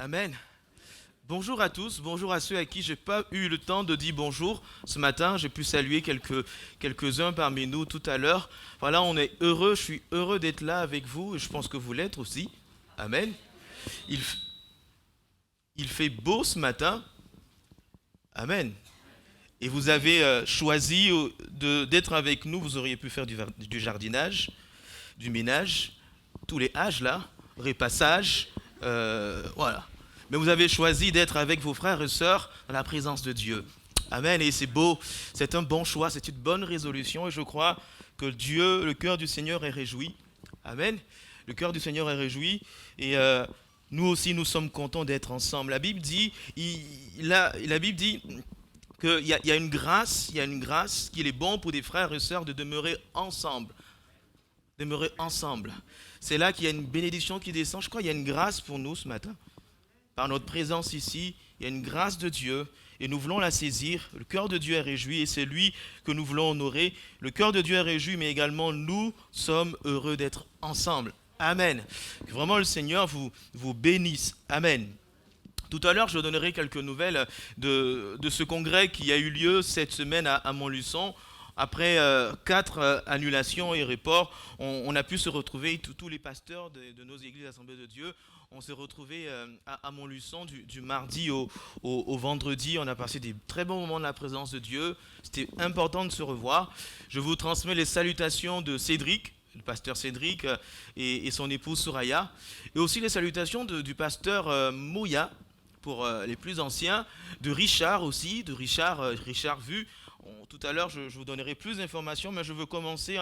Amen. Bonjour à tous, bonjour à ceux à qui j'ai pas eu le temps de dire bonjour ce matin. J'ai pu saluer quelques-uns parmi nous tout à l'heure. Voilà, on est heureux, je suis heureux d'être là avec vous et je pense que vous l'êtes aussi. Amen. Il, f- il fait beau ce matin. Amen. Et vous avez choisi d'être avec nous. Vous auriez pu faire du jardinage, du ménage, tous les âges là, repassage, voilà. Mais vous avez choisi d'être avec vos frères et sœurs dans la présence de Dieu. Amen. Et c'est beau, c'est un bon choix, c'est une bonne résolution. Et je crois que Dieu, le cœur du Seigneur est réjoui. Amen. Le cœur du Seigneur est réjoui. Et nous aussi, nous sommes contents d'être ensemble. La Bible dit, la Bible dit qu'il y a une grâce, il y a une grâce qu'il est bon pour des frères et sœurs de demeurer ensemble. Demeurer ensemble. C'est là qu'il y a une bénédiction qui descend. Je crois qu'il y a une grâce pour nous ce matin. Par notre présence ici, il y a une grâce de Dieu et nous voulons la saisir. Le cœur de Dieu est réjoui et c'est lui que nous voulons honorer. Le cœur de Dieu est réjoui, mais également nous sommes heureux d'être ensemble. Amen. Que vraiment le Seigneur vous bénisse. Amen. Tout à l'heure, je donnerai quelques nouvelles de ce congrès qui a eu lieu cette semaine à Montluçon. Après 4 annulations et reports, on a pu se retrouver, tous les pasteurs de nos églises Assemblées de Dieu, on s'est retrouvés à Montluçon du mardi au vendredi. On a passé des très bons moments de la présence de Dieu. C'était important de se revoir. Je vous transmets les salutations de Cédric, le pasteur Cédric et son épouse Soraya, et aussi les salutations du pasteur Mouya, pour les plus anciens, de Richard aussi, de Richard Vu. Tout à l'heure, je vous donnerai plus d'informations, mais je veux commencer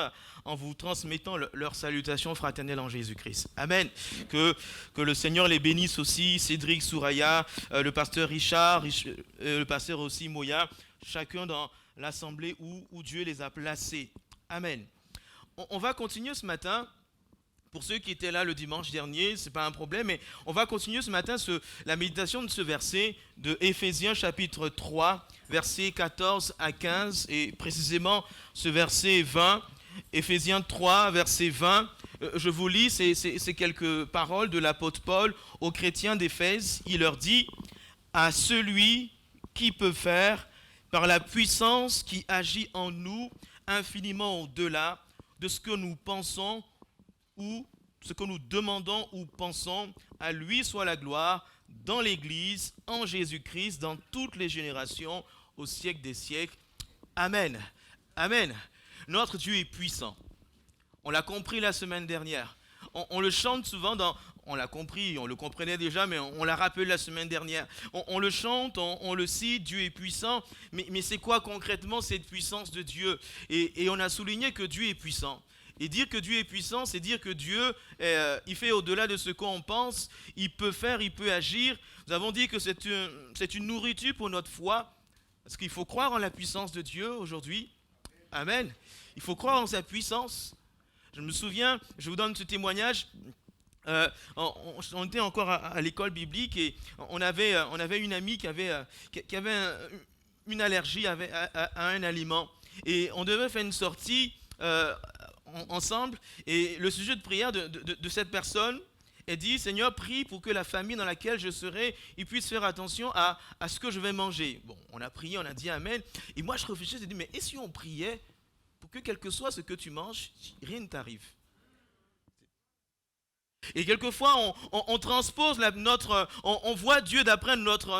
en vous transmettant leurs salutations fraternelles en Jésus-Christ. Amen. Que le Seigneur les bénisse aussi, Cédric, Souraya, le pasteur Richard, le pasteur aussi Moya, chacun dans l'assemblée où Dieu les a placés. Amen. On va continuer ce matin. Pour ceux qui étaient là le dimanche dernier, ce n'est pas un problème, mais on va continuer ce matin la méditation de ce verset de Éphésiens chapitre 3, versets 14 à 15, et précisément ce verset 20, Éphésiens 3, verset 20. Je vous lis, c'est quelques paroles de l'apôtre Paul aux chrétiens d'Éphèse. Il leur dit, à celui qui peut faire, par la puissance qui agit en nous, infiniment au-delà de ce que nous pensons ou ce que nous demandons ou pensons, à lui soit la gloire dans l'Église, en Jésus-Christ, dans toutes les générations, au siècle des siècles. Amen. Amen. Notre Dieu est puissant. On l'a compris la semaine dernière. On le chante souvent on l'a compris, on le comprenait déjà, mais on l'a rappelé la semaine dernière. On le chante, on le cite, Dieu est puissant. Mais c'est quoi concrètement cette puissance de Dieu ? Et on a souligné que Dieu est puissant. Et dire que Dieu est puissant, c'est dire que Dieu, il fait au-delà de ce qu'on pense, il peut faire, il peut agir. Nous avons dit que c'est une nourriture pour notre foi, parce qu'il faut croire en la puissance de Dieu aujourd'hui. Amen. Il faut croire en sa puissance. Je me souviens, je vous donne ce témoignage, on était encore à l'école biblique et on avait une amie qui avait une allergie à un aliment. Et on devait faire une sortie ensemble, et le sujet de prière de cette personne est dit, Seigneur, prie pour que la famille dans laquelle je serai, ils puissent faire attention à ce que je vais manger. Bon, on a prié, on a dit Amen, et moi je réfléchis, je dis, mais et si on priait pour que quel que soit ce que tu manges, rien ne t'arrive? Et quelquefois, on transpose on voit Dieu d'après notre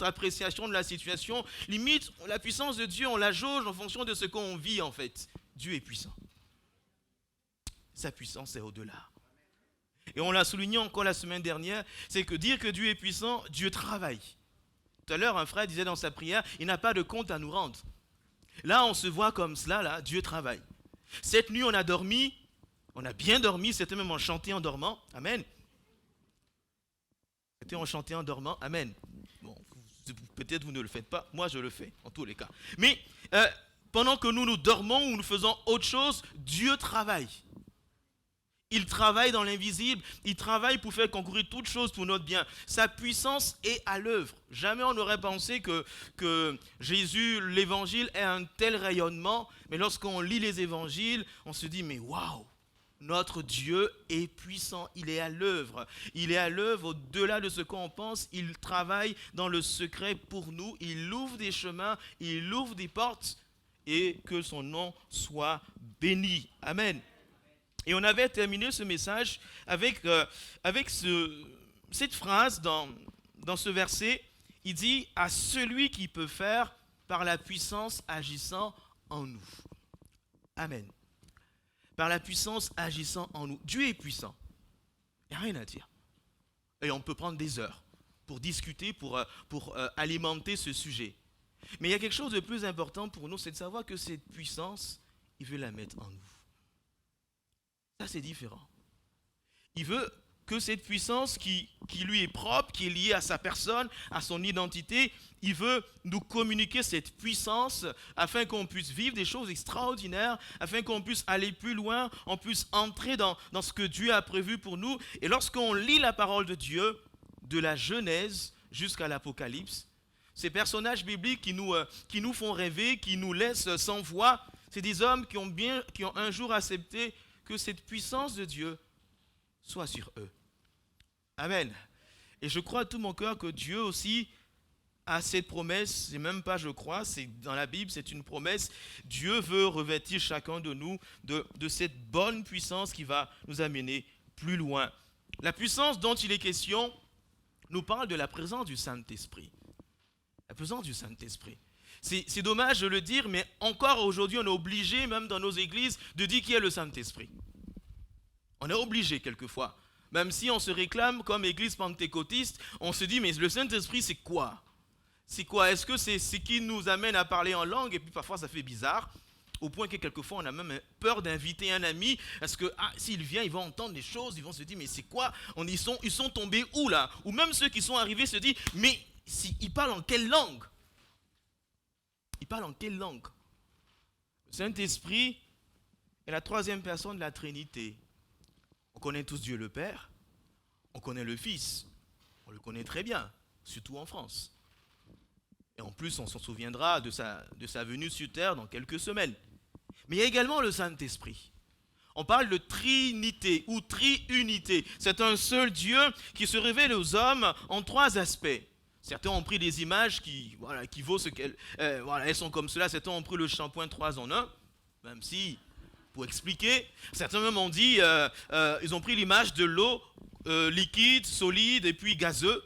appréciation de la situation. Limite, la puissance de Dieu, on la jauge en fonction de ce qu'on vit en fait. Dieu est puissant. Sa puissance est au-delà. Et on l'a souligné encore la semaine dernière, c'est que dire que Dieu est puissant, Dieu travaille. Tout à l'heure, un frère disait dans sa prière, il n'a pas de compte à nous rendre. Là, on se voit comme cela, là, Dieu travaille. Cette nuit, on a dormi, on a bien dormi, c'était même en chanté en dormant, amen. C'était en chanté en dormant, amen. Bon, peut-être vous ne le faites pas, moi je le fais, en tous les cas. Mais pendant que nous dormons ou nous faisons autre chose, Dieu travaille. Il travaille dans l'invisible, il travaille pour faire concourir toutes choses pour notre bien. Sa puissance est à l'œuvre. Jamais on n'aurait pensé que Jésus, l'évangile, ait un tel rayonnement. Mais lorsqu'on lit les évangiles, on se dit, mais waouh, Notre Dieu est puissant, il est à l'œuvre. Il est à l'œuvre au-delà de ce qu'on pense. Il travaille dans le secret pour nous. Il ouvre des chemins, il ouvre des portes et que son nom soit béni. Amen. Et on avait terminé ce message avec, cette phrase dans ce verset. Il dit « à celui qui peut faire par la puissance agissant en nous ». Amen. Par la puissance agissant en nous. Dieu est puissant. Il n'y a rien à dire. Et on peut prendre des heures pour discuter, pour alimenter ce sujet. Mais il y a quelque chose de plus important pour nous, c'est de savoir que cette puissance, il veut la mettre en nous. Ça, c'est différent. Il veut que cette puissance qui lui est propre, qui est liée à sa personne, à son identité, il veut nous communiquer cette puissance afin qu'on puisse vivre des choses extraordinaires, afin qu'on puisse aller plus loin, on puisse entrer dans ce que Dieu a prévu pour nous. Et lorsqu'on lit la parole de Dieu, de la Genèse jusqu'à l'Apocalypse, ces personnages bibliques qui nous font rêver, qui nous laissent sans voix, c'est des hommes qui ont un jour accepté que cette puissance de Dieu soit sur eux. Amen. Et je crois de tout mon cœur que Dieu aussi a cette promesse, c'est même pas je crois, c'est dans la Bible, c'est une promesse. Dieu veut revêtir chacun de nous de cette bonne puissance qui va nous amener plus loin. La puissance dont il est question nous parle de la présence du Saint-Esprit. La présence du Saint-Esprit. C'est dommage de le dire, mais encore aujourd'hui, on est obligé, même dans nos églises, de dire qui est le Saint-Esprit. On est obligé quelquefois. Même si on se réclame comme église pentecôtiste, on se dit, mais le Saint-Esprit, c'est quoi? C'est quoi? Est-ce que c'est ce qui nous amène à parler en langue? Et puis parfois, ça fait bizarre, au point que quelquefois, on a même peur d'inviter un ami, parce que s'il vient, ils vont entendre des choses, ils vont se dire, mais c'est quoi? Ils sont tombés où là? Ou même ceux qui sont arrivés se disent, mais ils parlent en quelle langue? Ils parlent en quelle langue? Le Saint-Esprit est la troisième personne de la Trinité. On connaît tous Dieu le Père, on connaît le Fils, on le connaît très bien, surtout en France. Et en plus, on s'en souviendra de sa venue sur terre dans quelques semaines. Mais il y a également le Saint-Esprit. On parle de Trinité ou Triunité. C'est un seul Dieu qui se révèle aux hommes en trois aspects. Certains ont pris des images qui vaut ce qu'elles... elles sont comme cela. Certains ont pris le shampoing 3 en 1, même si... Pour expliquer, certains même ont dit, ils ont pris l'image de l'eau liquide, solide et puis gazeux.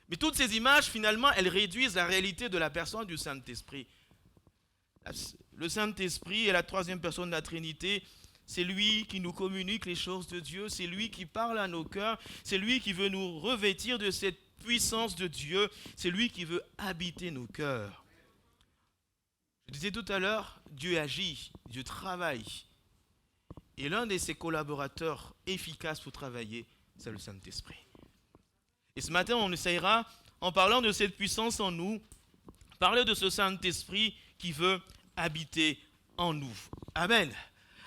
Mais toutes ces images, finalement, elles réduisent la réalité de la personne du Saint-Esprit. Le Saint-Esprit est la troisième personne de la Trinité. C'est lui qui nous communique les choses de Dieu. C'est lui qui parle à nos cœurs. C'est lui qui veut nous revêtir de cette puissance de Dieu. C'est lui qui veut habiter nos cœurs. Je disais tout à l'heure, Dieu agit, Dieu travaille. Et l'un de ses collaborateurs efficaces pour travailler, c'est le Saint-Esprit. Et ce matin, on essaiera, en parlant de cette puissance en nous, parler de ce Saint-Esprit qui veut habiter en nous. Amen.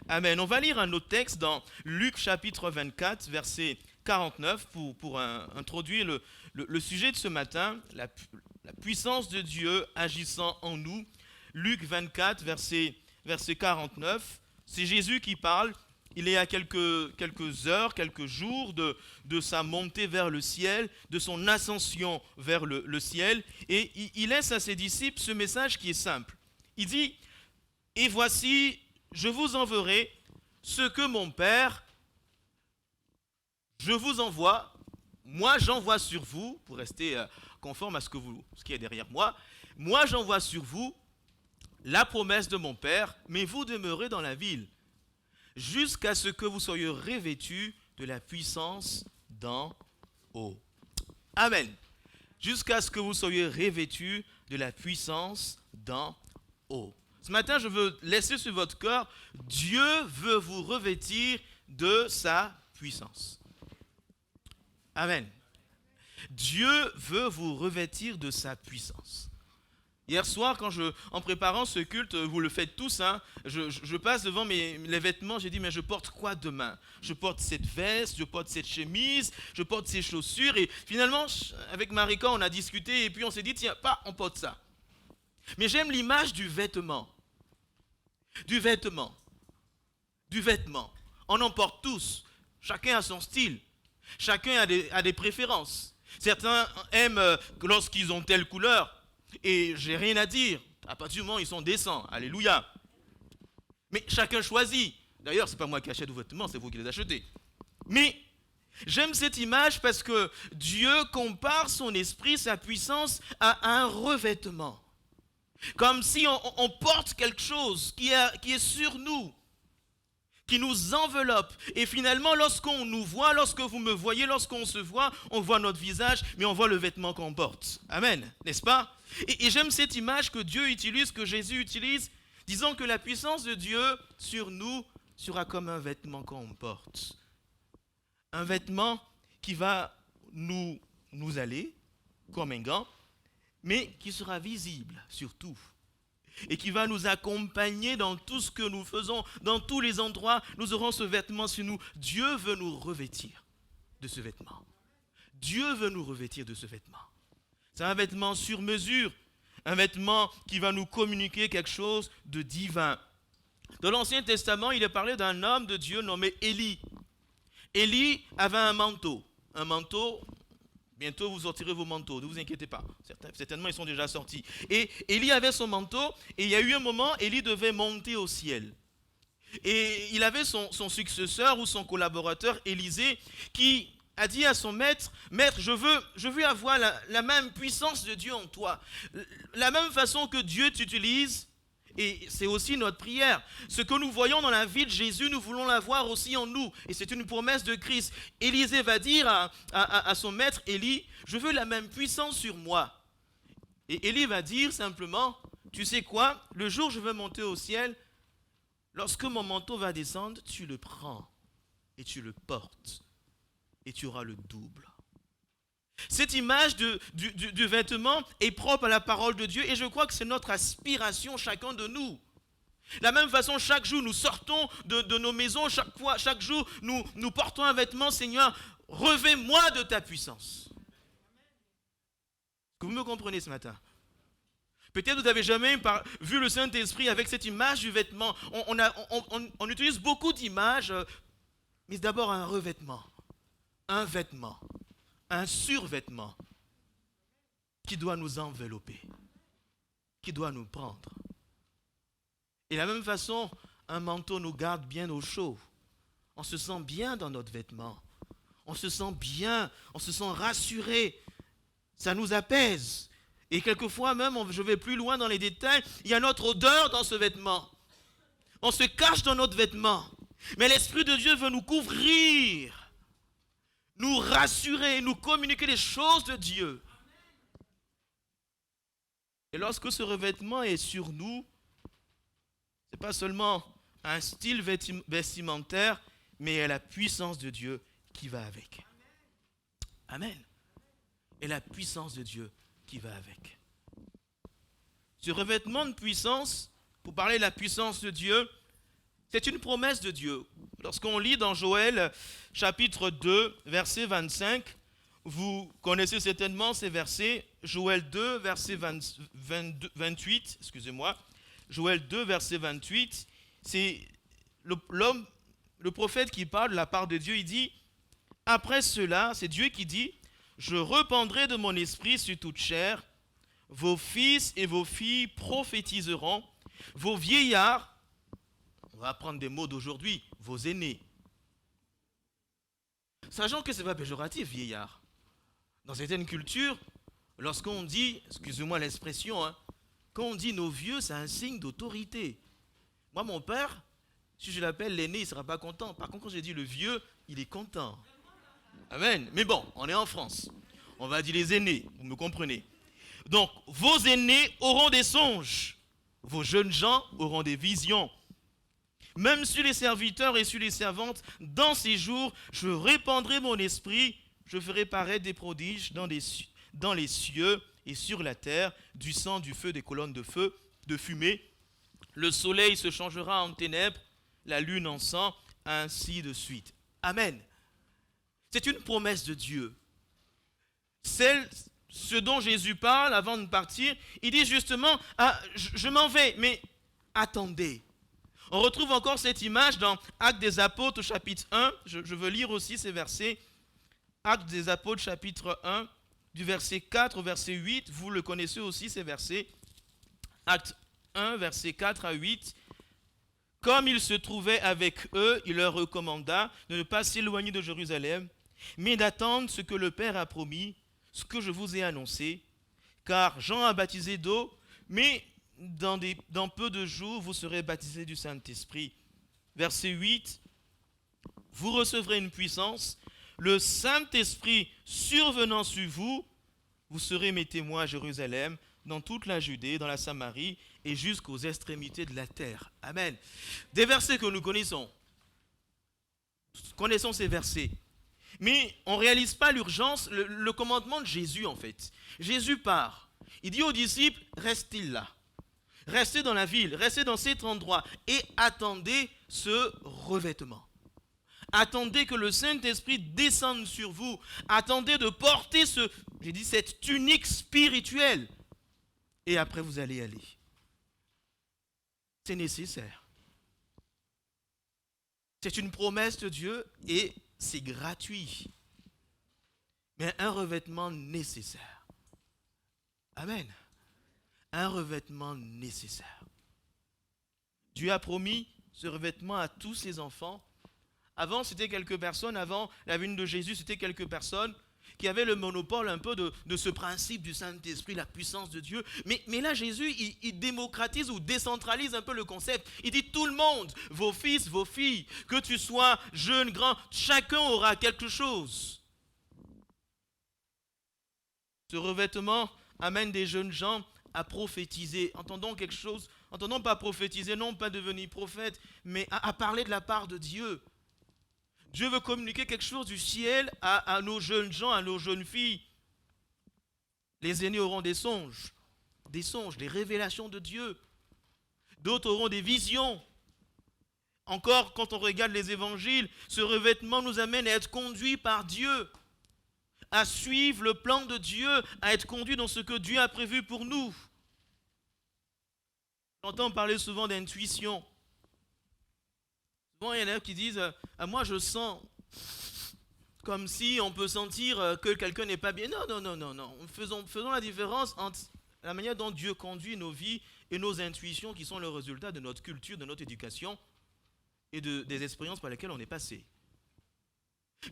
Amen. On va lire un autre texte dans Luc chapitre 24, verset 49, pour introduire le sujet de ce matin, la puissance de Dieu agissant en nous. Luc 24, verset 49. C'est Jésus qui parle. Il est à quelques heures, quelques jours de sa montée vers le ciel, de son ascension vers le ciel. Et il laisse à ses disciples ce message qui est simple. Il dit, « Et voici, je vous enverrai ce que mon Père, je vous envoie, moi j'envoie sur vous, pour rester conforme à ce qui est derrière moi, moi j'envoie sur vous la promesse de mon Père, mais vous demeurez dans la ville, jusqu'à ce que vous soyez revêtus de la puissance d'en haut. » Amen. Jusqu'à ce que vous soyez revêtus de la puissance d'en haut. Ce matin, je veux laisser sur votre cœur, Dieu veut vous revêtir de sa puissance. Amen. Dieu veut vous revêtir de sa puissance. Hier soir, en préparant ce culte, vous le faites tous, hein, je passe devant les vêtements, j'ai dit, mais je porte quoi demain? Je porte cette veste, je porte cette chemise, je porte ces chaussures. Et finalement, avec Marika, on a discuté et puis on s'est dit, tiens, on porte ça. Mais j'aime l'image du vêtement. Du vêtement. On en porte tous. Chacun a son style. Chacun a des préférences. Certains aiment lorsqu'ils ont telle couleur. Et j'ai rien à dire. À partir du moment où ils sont décents. Alléluia. Mais chacun choisit. D'ailleurs, ce n'est pas moi qui achète vos vêtements, c'est vous qui les achetez. Mais j'aime cette image parce que Dieu compare son esprit, sa puissance à un revêtement. Comme si on porte quelque chose qui est sur nous, qui nous enveloppe. Et finalement, lorsqu'on nous voit, lorsque vous me voyez, lorsqu'on se voit, on voit notre visage, mais on voit le vêtement qu'on porte. Amen, n'est-ce pas? Et j'aime cette image que Dieu utilise, que Jésus utilise, disant que la puissance de Dieu sur nous sera comme un vêtement qu'on porte. Un vêtement qui va nous aller, comme un gant, mais qui sera visible surtout. Et qui va nous accompagner dans tout ce que nous faisons, dans tous les endroits, nous aurons ce vêtement sur nous. Dieu veut nous revêtir de ce vêtement. Dieu veut nous revêtir de ce vêtement. C'est un vêtement sur mesure, un vêtement qui va nous communiquer quelque chose de divin. Dans l'Ancien Testament, il est parlé d'un homme de Dieu nommé Élie. Élie avait un manteau. Un manteau, bientôt vous sortirez vos manteaux, ne vous inquiétez pas. Certainement, ils sont déjà sortis. Et Élie avait son manteau, et il y a eu un moment, Élie devait monter au ciel. Et il avait son successeur ou son collaborateur, Élisée, qui a dit à son maître, « Maître, je veux avoir la même puissance de Dieu en toi. La même façon que Dieu t'utilise. » Et c'est aussi notre prière. Ce que nous voyons dans la vie de Jésus, nous voulons l'avoir aussi en nous. Et c'est une promesse de Christ. Élisée va dire à son maître, Élie, je veux la même puissance sur moi. Et Élie va dire simplement, tu sais quoi, le jour où je vais monter au ciel, lorsque mon manteau va descendre, tu le prends et tu le portes. Et tu auras le double. Cette image du vêtement est propre à la parole de Dieu et je crois que c'est notre aspiration chacun de nous. De la même façon, chaque jour nous sortons de nos maisons, chaque jour nous portons un vêtement, Seigneur, revêt-moi de ta puissance. Est-ce que vous me comprenez ce matin? Peut-être vous n'avez jamais vu le Saint-Esprit avec cette image du vêtement. On utilise beaucoup d'images, mais d'abord un revêtement, un vêtement. Un survêtement qui doit nous envelopper, qui doit nous prendre. Et de la même façon, un manteau nous garde bien au chaud. On se sent bien dans notre vêtement. On se sent bien, on se sent rassuré. Ça nous apaise. Et quelquefois même, je vais plus loin dans les détails, il y a notre odeur dans ce vêtement. On se cache dans notre vêtement. Mais l'Esprit de Dieu veut nous couvrir, nous rassurer, nous communiquer les choses de Dieu. Et lorsque ce revêtement est sur nous, ce n'est pas seulement un style vestimentaire, mais il y a la puissance de Dieu qui va avec. Amen. Et la puissance de Dieu qui va avec. Ce revêtement de puissance, pour parler de la puissance de Dieu, c'est une promesse de Dieu. Lorsqu'on lit dans Joël chapitre 2, verset 25, vous connaissez certainement ces versets. Joël 2, verset 28, excusez-moi. Joël 2, verset 28, c'est le prophète qui parle de la part de Dieu. Il dit, après cela, c'est Dieu qui dit, je répandrai de mon esprit sur toute chair, vos fils et vos filles prophétiseront, vos vieillards, on va prendre des mots d'aujourd'hui, vos aînés. Sachant que ce n'est pas péjoratif, vieillard. Dans certaines cultures, lorsqu'on dit, excusez-moi l'expression, quand on dit nos vieux, c'est un signe d'autorité. Moi, mon père, si je l'appelle l'aîné, il ne sera pas content. Par contre, quand je dis le vieux, il est content. Amen. Mais bon, on est en France. On va dire les aînés, vous me comprenez. Donc, vos aînés auront des songes. Vos jeunes gens auront des visions. Même sur les serviteurs et sur les servantes, dans ces jours, je répandrai mon esprit, je ferai paraître des prodiges dans les cieux et sur la terre, du sang, du feu, des colonnes de feu, de fumée. Le soleil se changera en ténèbres, la lune en sang, ainsi de suite. Amen. C'est une promesse de Dieu. Ce dont Jésus parle avant de partir, il dit justement, je m'en vais, mais attendez. On retrouve encore cette image dans Actes des Apôtres, chapitre 1. Je veux lire aussi ces versets. Actes des Apôtres, chapitre 1, du verset 4 au verset 8. Vous le connaissez aussi, ces versets. Acte 1, versets 4 à 8. Comme il se trouvait avec eux, il leur recommanda de ne pas s'éloigner de Jérusalem, mais d'attendre ce que le Père a promis, ce que je vous ai annoncé. Car Jean a baptisé d'eau, mais dans peu de jours, vous serez baptisés du Saint-Esprit. Verset 8. Vous recevrez une puissance, le Saint-Esprit survenant sur vous, vous serez mes témoins à Jérusalem, dans toute la Judée, dans la Samarie et jusqu'aux extrémités de la terre. Amen. Des versets que nous connaissons. Connaissons ces versets. Mais on ne réalise pas l'urgence, le commandement de Jésus en fait. Jésus part. Il dit aux disciples, restez là. Restez dans la ville, restez dans cet endroit et attendez ce revêtement. Attendez que le Saint-Esprit descende sur vous. Attendez de porter cette tunique spirituelle. Et après, vous allez aller. C'est nécessaire. C'est une promesse de Dieu et c'est gratuit. Mais un revêtement nécessaire. Amen. Un revêtement nécessaire. Dieu a promis ce revêtement à tous ses enfants. Avant, c'était quelques personnes. Avant la venue de Jésus, c'était quelques personnes qui avaient le monopole un peu de ce principe du Saint-Esprit, la puissance de Dieu. Mais là, Jésus, il démocratise ou décentralise un peu le concept. Il dit tout le monde, vos fils, vos filles, que tu sois jeune, grand, chacun aura quelque chose. Ce revêtement amène des jeunes gens à prophétiser. Entendons quelque chose, entendons pas prophétiser, non pas devenir prophète, mais à parler de la part de Dieu. Dieu veut communiquer quelque chose du ciel à nos jeunes gens, à nos jeunes filles. Les aînés auront des songes, des révélations de Dieu. D'autres auront des visions. Encore, quand on regarde les évangiles, ce revêtement nous amène à être conduits par Dieu, à suivre le plan de Dieu, à être conduits dans ce que Dieu a prévu pour nous. J'entends parler souvent d'intuition. Souvent, il y en a qui disent moi je sens comme si on peut sentir que quelqu'un n'est pas bien. Non. Faisons la différence entre la manière dont Dieu conduit nos vies et nos intuitions qui sont le résultat de notre culture, de notre éducation et des expériences par lesquelles on est passé.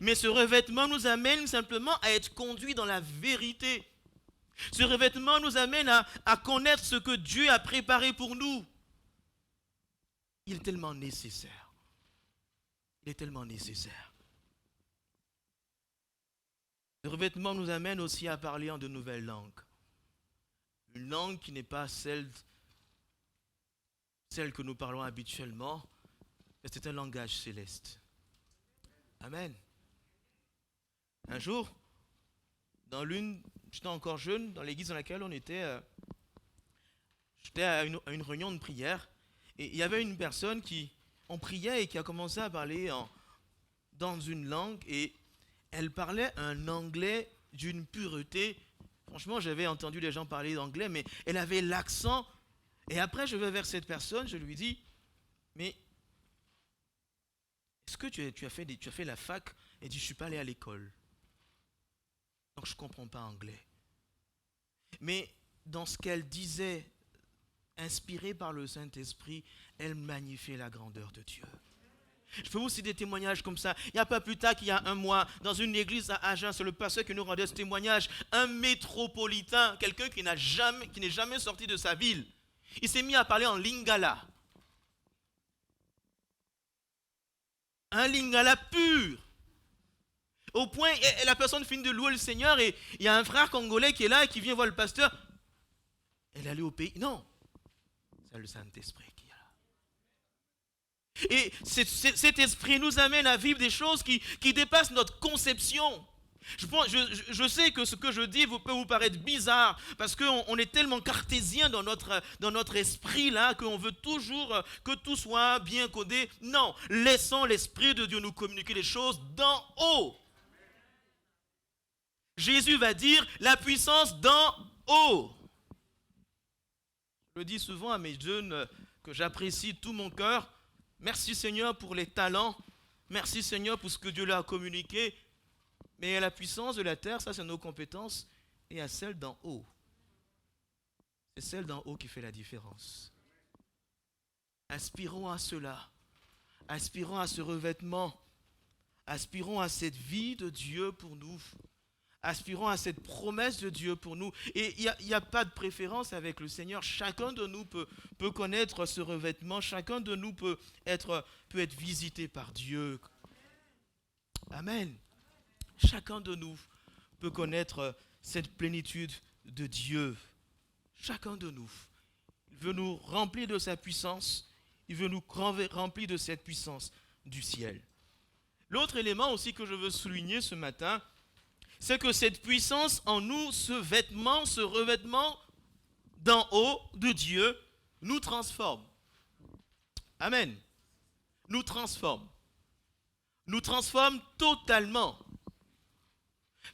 Mais ce revêtement nous amène simplement à être conduits dans la vérité. Ce revêtement nous amène à connaître ce que Dieu a préparé pour nous. Il est tellement nécessaire. Il est tellement nécessaire. Le revêtement nous amène aussi à parler en de nouvelles langues. Une langue qui n'est pas celle que nous parlons habituellement, mais c'est un langage céleste. Amen. Un jour, j'étais encore jeune, dans l'église dans laquelle on était, j'étais à une réunion de prière, et il y avait une personne on priait et qui a commencé à parler dans une langue, et elle parlait un anglais d'une pureté. Franchement, j'avais entendu les gens parler d'anglais, mais elle avait l'accent. Et après, je vais vers cette personne, je lui dis, mais est-ce que tu as fait la fac? Elle dit, je ne suis pas allé à l'école. Donc, je ne comprends pas anglais. Mais dans ce qu'elle disait, inspirée par le Saint-Esprit, elle magnifiait la grandeur de Dieu. Je peux vous citer des témoignages comme ça. Il n'y a pas plus tard qu'il y a un mois, dans une église à Agen, c'est le pasteur qui nous rendait ce témoignage. Un métropolitain, quelqu'un qui n'est jamais sorti de sa ville. Il s'est mis à parler en lingala. Un lingala pur. Au point, et la personne finit de louer le Seigneur et il y a un frère congolais qui est là et qui vient voir le pasteur. Elle est allée au pays. Non, c'est le Saint-Esprit qui est là. Et cet esprit nous amène à vivre des choses qui dépassent notre conception. Je sais que ce que je dis peut vous paraître bizarre parce qu'on est tellement cartésien dans notre esprit là qu'on veut toujours que tout soit bien codé. Non, laissons l'Esprit de Dieu nous communiquer les choses d'en haut. Jésus va dire la puissance d'en haut. Je le dis souvent à mes jeunes que j'apprécie de tout mon cœur. Merci Seigneur pour les talents. Merci Seigneur pour ce que Dieu leur a communiqué. Mais à la puissance de la terre, ça c'est nos compétences. Et à celle d'en haut. C'est celle d'en haut qui fait la différence. Aspirons à cela. Aspirons à ce revêtement. Aspirons à cette vie de Dieu pour nous. Aspirons à cette promesse de Dieu pour nous. Et il n'y a pas de préférence avec le Seigneur. Chacun de nous peut connaître ce revêtement. Chacun de nous peut être visité par Dieu. Amen. Chacun de nous peut connaître cette plénitude de Dieu. Chacun de nous. Il veut nous remplir de sa puissance. Il veut nous remplir de cette puissance du ciel. L'autre élément aussi que je veux souligner ce matin, c'est que cette puissance en nous, ce revêtement d'en haut de Dieu, nous transforme. Amen. Nous transforme. Nous transforme totalement.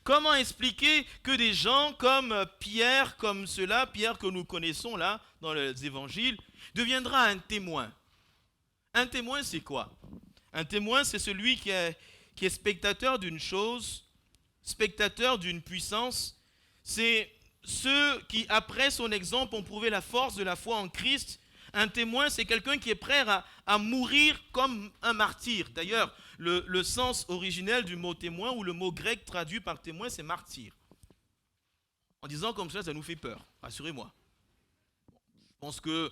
Comment expliquer que des gens comme Pierre, comme cela, Pierre que nous connaissons là, dans les évangiles, deviendra un témoin? Un témoin, c'est quoi? Un témoin, c'est celui qui est spectateur d'une chose, spectateur d'une puissance. C'est ceux qui, après son exemple, ont prouvé la force de la foi en Christ. Un témoin, c'est quelqu'un qui est prêt à mourir comme un martyr. D'ailleurs, le sens originel du mot témoin, ou le mot grec traduit par témoin, c'est martyr. En disant comme ça nous fait peur, rassurez-moi. Je pense que,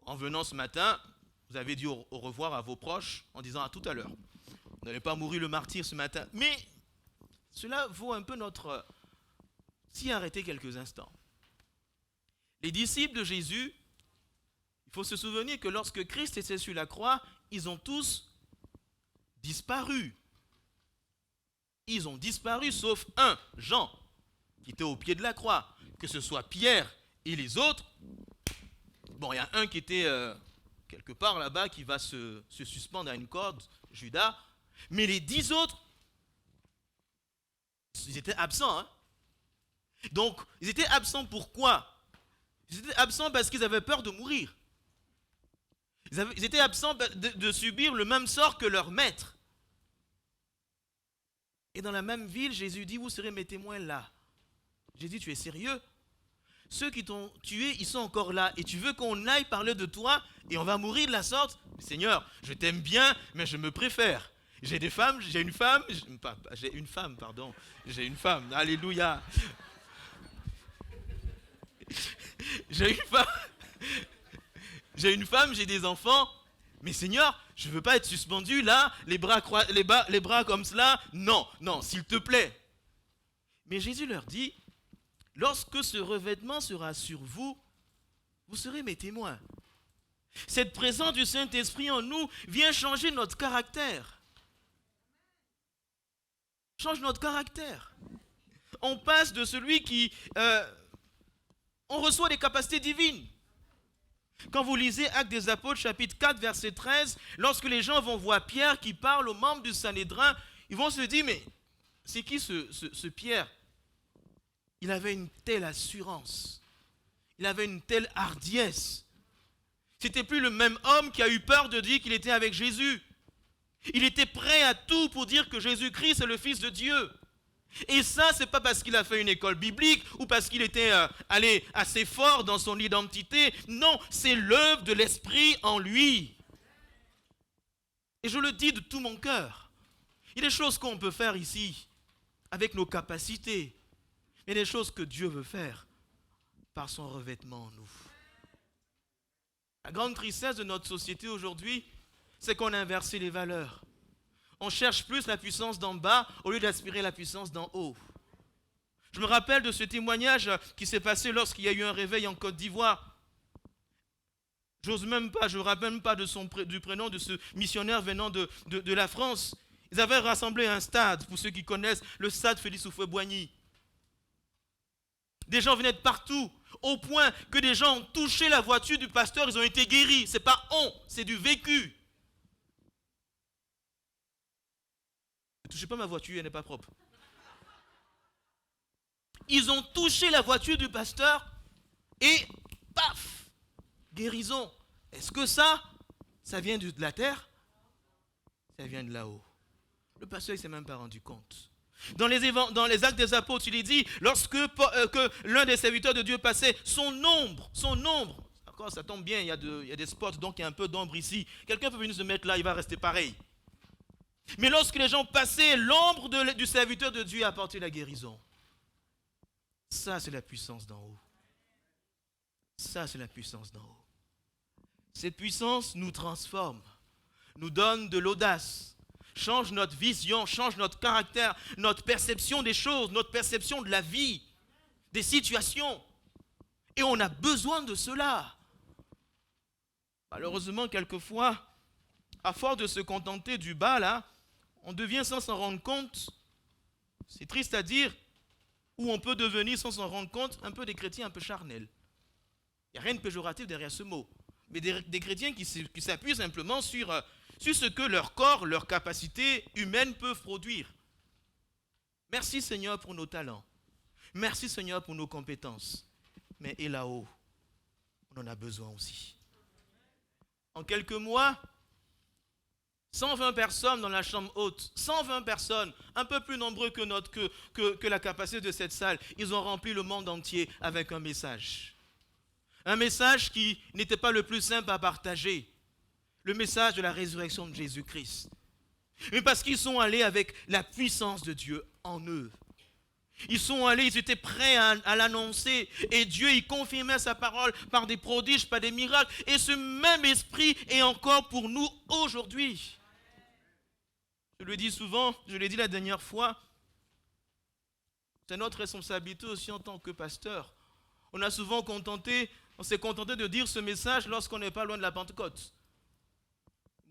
en venant ce matin, vous avez dit au revoir à vos proches en disant à tout à l'heure. Vous n'allez pas mourir le martyr ce matin. Mais cela vaut un peu notre... S'y arrêter quelques instants. Les disciples de Jésus, il faut se souvenir que lorsque Christ était sur la croix, ils ont tous disparu. Ils ont disparu sauf un, Jean, qui était au pied de la croix. Que ce soit Pierre et les autres. Bon, il y a un qui était quelque part là-bas qui va se suspendre à une corde, Judas. Mais les 10 autres, ils étaient absents. Hein? Donc, ils étaient absents pourquoi? Ils étaient absents parce qu'ils avaient peur de mourir. Ils étaient absents de subir le même sort que leur maître. Et dans la même ville, Jésus dit, vous serez mes témoins là. J'ai dit, tu es sérieux? Ceux qui t'ont tué, ils sont encore là. Et tu veux qu'on aille parler de toi et on va mourir de la sorte? Seigneur, je t'aime bien, mais je me préfère. J'ai une femme, alléluia. J'ai une femme, j'ai des enfants, mais Seigneur, je ne veux pas être suspendu là, les bras comme cela. Non, s'il te plaît. Mais Jésus leur dit, lorsque ce revêtement sera sur vous, vous serez mes témoins. Cette présence du Saint-Esprit en nous vient changer notre caractère. Change notre caractère. On passe de celui qui... on reçoit des capacités divines. Quand vous lisez Actes des Apôtres, chapitre 4, verset 13, lorsque les gens vont voir Pierre qui parle aux membres du Sanhédrin, ils vont se dire, mais c'est qui ce Pierre? Il avait une telle assurance. Il avait une telle hardiesse. C'était plus le même homme qui a eu peur de dire qu'il était avec Jésus. Il était prêt à tout pour dire que Jésus-Christ est le Fils de Dieu. Et ça, c'est pas parce qu'il a fait une école biblique ou parce qu'il était allé assez fort dans son identité. Non, c'est l'œuvre de l'Esprit en lui. Et je le dis de tout mon cœur. Il y a des choses qu'on peut faire ici avec nos capacités. Il y a des choses que Dieu veut faire par son revêtement en nous. La grande tristesse de notre société aujourd'hui, c'est qu'on a inversé les valeurs. On cherche plus la puissance d'en bas au lieu d'aspirer la puissance d'en haut. Je me rappelle de ce témoignage qui s'est passé lorsqu'il y a eu un réveil en Côte d'Ivoire. Je ne me rappelle même pas du prénom de ce missionnaire venant de la France. Ils avaient rassemblé un stade, pour ceux qui connaissent, le stade Félix Houphouët-Boigny. Des gens venaient de partout, au point que des gens ont touché la voiture du pasteur, ils ont été guéris. Ce n'est pas c'est du vécu. Ne touchez pas ma voiture, elle n'est pas propre. Ils ont touché la voiture du pasteur et paf, guérison. Est-ce que ça, Ça vient de la terre? Ça vient de là-haut. Le pasteur ne s'est même pas rendu compte. Dans les actes des apôtres, il est dit, lorsque que l'un des serviteurs de Dieu passait, son ombre, d'accord, ça tombe bien, il y a des spots, donc il y a un peu d'ombre ici. Quelqu'un peut venir se mettre là, il va rester pareil. Mais lorsque les gens passaient, l'ombre du serviteur de Dieu apportait la guérison. Ça, c'est la puissance d'en haut. Ça, c'est la puissance d'en haut. Cette puissance nous transforme, nous donne de l'audace, change notre vision, change notre caractère, notre perception des choses, notre perception de la vie, des situations. Et on a besoin de cela. Malheureusement, quelquefois, à force de se contenter du bas, là, on devient sans s'en rendre compte, c'est triste à dire, ou on peut devenir sans s'en rendre compte un peu des chrétiens un peu charnels. Il n'y a rien de péjoratif derrière ce mot. Mais des chrétiens qui s'appuient simplement sur ce que leur corps, leur capacité humaine peuvent produire. Merci Seigneur pour nos talents. Merci Seigneur pour nos compétences. Mais et là-haut, on en a besoin aussi. En quelques mois, 120 personnes dans la chambre haute, 120 personnes, un peu plus nombreux que la capacité de cette salle, ils ont rempli le monde entier avec un message. Un message qui n'était pas le plus simple à partager. Le message de la résurrection de Jésus-Christ. Mais parce qu'ils sont allés avec la puissance de Dieu en eux. Ils sont allés, ils étaient prêts à l'annoncer. Et Dieu, il confirmait sa parole par des prodiges, par des miracles. Et ce même esprit est encore pour nous aujourd'hui. Je le dis souvent, je l'ai dit la dernière fois. C'est notre responsabilité aussi en tant que pasteur. On s'est contenté de dire ce message lorsqu'on n'est pas loin de la Pentecôte.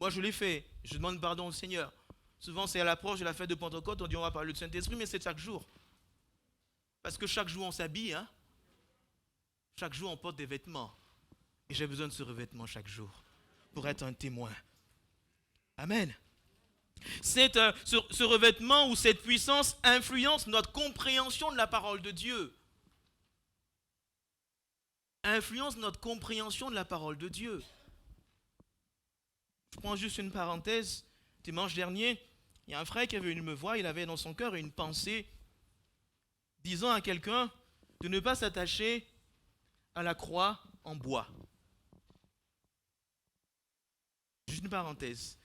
Moi, je l'ai fait. Je demande pardon au Seigneur. Souvent, c'est à l'approche de la fête de Pentecôte, on dit on va parler du Saint-Esprit, mais c'est chaque jour. Parce que chaque jour, on s'habille. Hein? Chaque jour, on porte des vêtements. Et j'ai besoin de ce revêtement chaque jour pour être un témoin. Amen. Ce revêtement ou cette puissance influence notre compréhension de la parole de Dieu. Influence notre compréhension de la parole de Dieu. Je prends juste une parenthèse. Dimanche dernier, il y a un frère qui est venu me voir, il avait dans son cœur une pensée disant à quelqu'un de ne pas s'attacher à la croix en bois. Juste une parenthèse.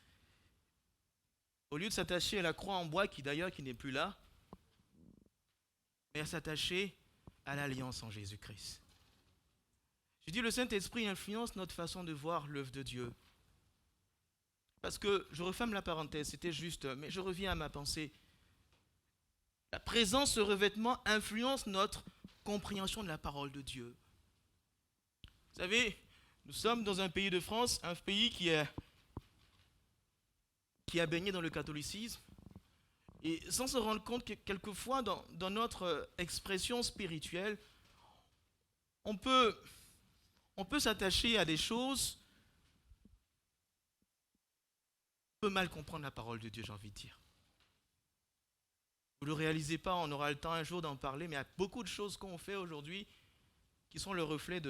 Au lieu de s'attacher à la croix en bois, qui n'est plus là, mais à s'attacher à l'alliance en Jésus-Christ. Je dis, le Saint-Esprit influence notre façon de voir l'œuvre de Dieu. Parce que, je referme la parenthèse, c'était juste, mais je reviens à ma pensée. La présence, ce revêtement influence notre compréhension de la parole de Dieu. Vous savez, nous sommes dans un pays de France, un pays qui a baigné dans le catholicisme. Et sans se rendre compte que quelquefois, dans notre expression spirituelle, on peut s'attacher à des choses, on peut mal comprendre la parole de Dieu, j'ai envie de dire. Vous ne le réalisez pas, on aura le temps un jour d'en parler, mais il y a beaucoup de choses qu'on fait aujourd'hui qui sont le reflet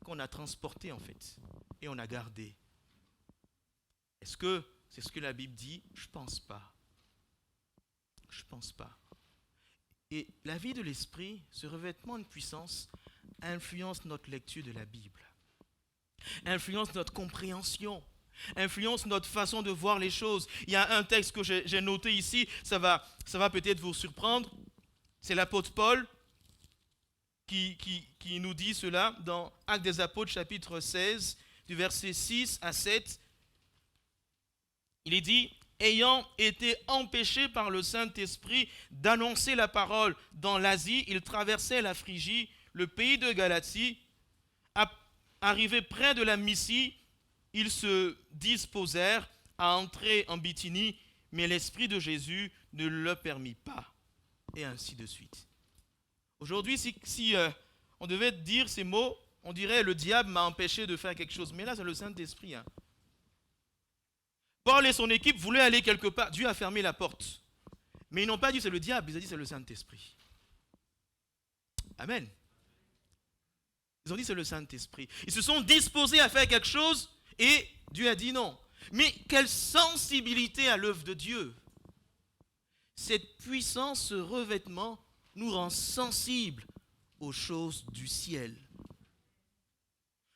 qu'on a transporté en fait, et on a gardé. Est-ce que c'est ce que la Bible dit? Je ne pense pas. Je ne pense pas. Et la vie de l'esprit, ce revêtement de puissance, influence notre lecture de la Bible, influence notre compréhension, influence notre façon de voir les choses. Il y a un texte que j'ai noté ici, ça va peut-être vous surprendre. C'est l'apôtre Paul qui nous dit cela dans Actes des Apôtres, chapitre 16, du verset 6 à 7. Il est dit, ayant été empêché par le Saint-Esprit d'annoncer la parole dans l'Asie, il traversait la Phrygie, le pays de Galatie. Arrivé près de la Mysie, ils se disposèrent à entrer en Bithynie, mais l'Esprit de Jésus ne le permit pas. Et ainsi de suite. Aujourd'hui, si on devait dire ces mots, on dirait le diable m'a empêché de faire quelque chose. Mais là, c'est le Saint-Esprit. Hein. Paul et son équipe voulaient aller quelque part. Dieu a fermé la porte. Mais ils n'ont pas dit c'est le diable, ils ont dit c'est le Saint-Esprit. Amen. Ils ont dit c'est le Saint-Esprit. Ils se sont disposés à faire quelque chose, Et Dieu a dit non. Mais quelle sensibilité à l'œuvre de Dieu. Cette puissance, ce revêtement, nous rend sensibles aux choses du ciel.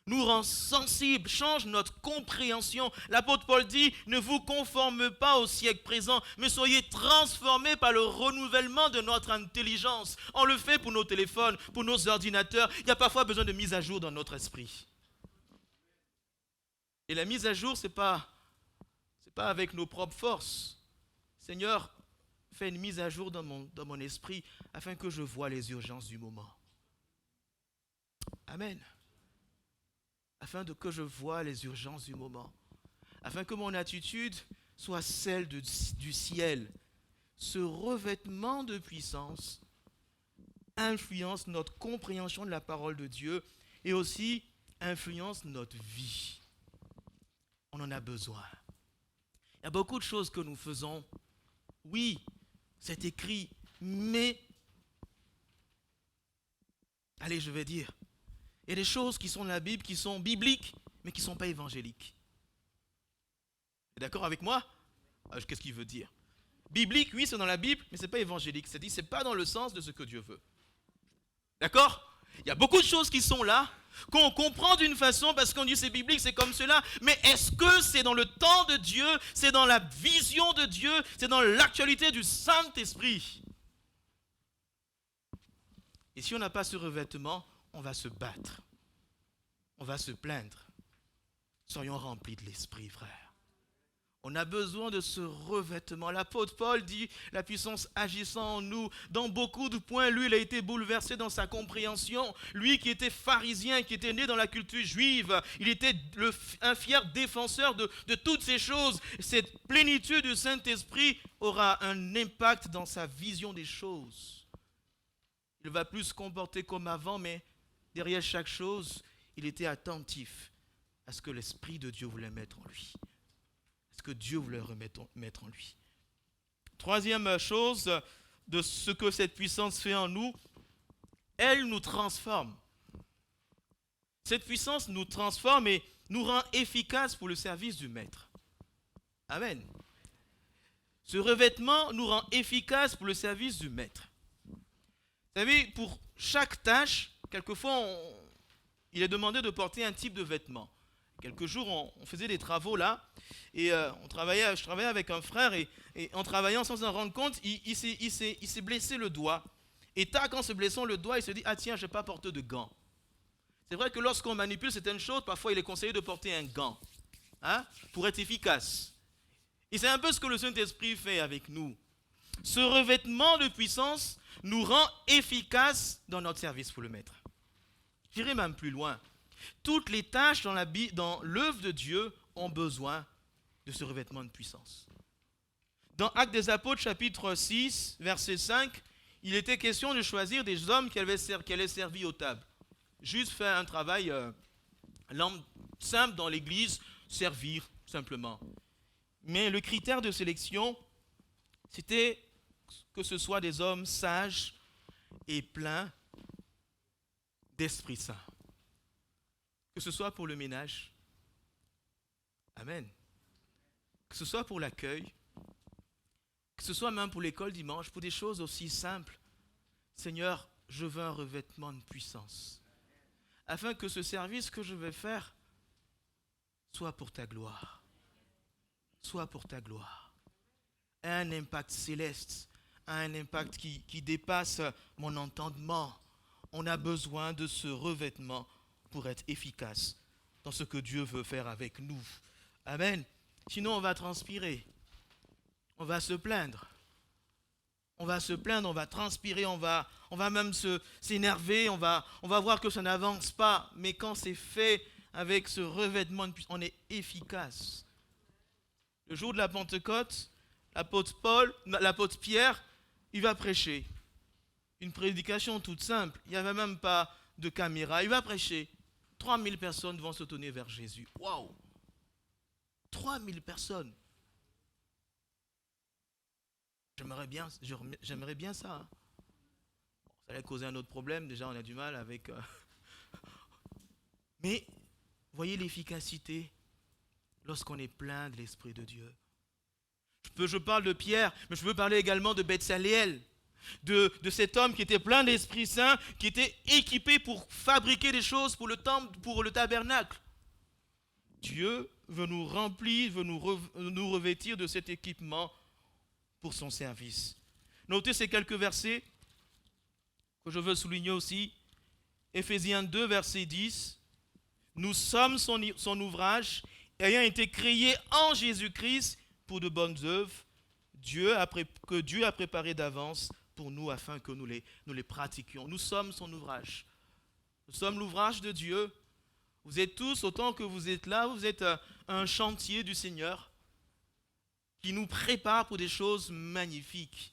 Nous rend sensibles, change notre compréhension. L'apôtre Paul dit, ne vous conformez pas au siècle présent, mais soyez transformés par le renouvellement de notre intelligence. On le fait pour nos téléphones, pour nos ordinateurs. Il y a parfois besoin de mise à jour dans notre esprit. Et la mise à jour, c'est pas avec nos propres forces. Seigneur, fais une mise à jour dans mon esprit afin que je voie les urgences du moment. Amen. Afin que je voie les urgences du moment. Afin que mon attitude soit celle du ciel. Ce revêtement de puissance influence notre compréhension de la parole de Dieu et aussi influence notre vie. On en a besoin. Il y a beaucoup de choses que nous faisons. Oui, c'est écrit, mais, allez, je vais dire, il y a des choses qui sont dans la Bible, qui sont bibliques, mais qui ne sont pas évangéliques. Vous êtes d'accord avec moi? Qu'est-ce qu'il veut dire? Biblique, oui, c'est dans la Bible, mais ce n'est pas évangélique. C'est-à-dire, ce n'est pas dans le sens de ce que Dieu veut. D'accord? Il y a beaucoup de choses qui sont là, qu'on comprend d'une façon parce qu'on dit c'est biblique, c'est comme cela. Mais est-ce que c'est dans le temps de Dieu, c'est dans la vision de Dieu, c'est dans l'actualité du Saint-Esprit? Et si on n'a pas ce revêtement, on va se battre. On va se plaindre. Soyons remplis de l'Esprit, frère. On a besoin de ce revêtement. L'apôtre Paul dit, la puissance agissant en nous. Dans beaucoup de points, lui, il a été bouleversé dans sa compréhension. Lui qui était pharisien, qui était né dans la culture juive, il était un fier défenseur de toutes ces choses. Cette plénitude du Saint-Esprit aura un impact dans sa vision des choses. Il va plus se comporter comme avant, mais derrière chaque chose, il était attentif à ce que l'Esprit de Dieu voulait mettre en lui. Ce que Dieu voulait mettre en lui. Troisième chose de ce que cette puissance fait en nous, elle nous transforme. Cette puissance nous transforme et nous rend efficaces pour le service du Maître. Amen. Ce revêtement nous rend efficaces pour le service du Maître. Vous savez, pour chaque tâche, quelquefois, il est demandé de porter un type de vêtement. Quelques jours, on faisait des travaux là, et je travaillais avec un frère, et en travaillant sans s'en rendre compte, il s'est blessé le doigt. Et tac, en se blessant le doigt, il se dit, ah tiens, je n'ai pas porté de gants. C'est vrai que lorsqu'on manipule certaines choses, parfois il est conseillé de porter un gant, pour être efficace. Et c'est un peu ce que le Saint-Esprit fait avec nous. Ce revêtement de puissance nous rend efficaces dans notre service pour le Maître. J'irai même plus loin. Toutes les tâches dans l'œuvre de Dieu ont besoin de ce revêtement de puissance. Dans Actes des Apôtres, chapitre 6, verset 5, il était question de choisir des hommes qui allaient servir aux tables. Juste faire un travail simple dans l'église, servir simplement. Mais le critère de sélection, c'était que ce soit des hommes sages et pleins d'Esprit Saint. Que ce soit pour le ménage, amen. Que ce soit pour l'accueil, que ce soit même pour l'école dimanche, pour des choses aussi simples. Seigneur, je veux un revêtement de puissance, afin que ce service que je vais faire soit pour ta gloire. Soit pour ta gloire. A un impact céleste, a un impact qui dépasse mon entendement. On a besoin de ce revêtement pour être efficace dans ce que Dieu veut faire avec nous. Amen. Sinon, on va transpirer. On va se plaindre. On va se plaindre, on va transpirer, on va même s'énerver, on va voir que ça n'avance pas. Mais quand c'est fait avec ce revêtement, on est efficace. Le jour de la Pentecôte, l'apôtre Pierre, il va prêcher. Une prédication toute simple. Il n'y avait même pas de caméra. Il va prêcher. 3000 personnes vont se tourner vers Jésus. Waouh! 3000 personnes. J'aimerais bien ça. Bon, ça allait causer un autre problème. Déjà, on a du mal avec... Mais, voyez l'efficacité lorsqu'on est plein de l'Esprit de Dieu. Je parle de Pierre, mais je veux parler également de Bezaleel, de cet homme qui était plein de l'Esprit Saint, qui était équipé pour fabriquer des choses pour le temple, pour le tabernacle. Dieu veut nous remplir, veut nous revêtir de cet équipement pour son service. Notez ces quelques versets que je veux souligner aussi. Éphésiens 2, verset 10. Nous sommes son ouvrage, ayant été créés en Jésus-Christ pour de bonnes œuvres, que Dieu a préparées d'avance pour nous afin que nous les pratiquions. Nous sommes son ouvrage. Nous sommes l'ouvrage de Dieu. Vous êtes tous, autant que vous êtes là, vous êtes un chantier du Seigneur qui nous prépare pour des choses magnifiques.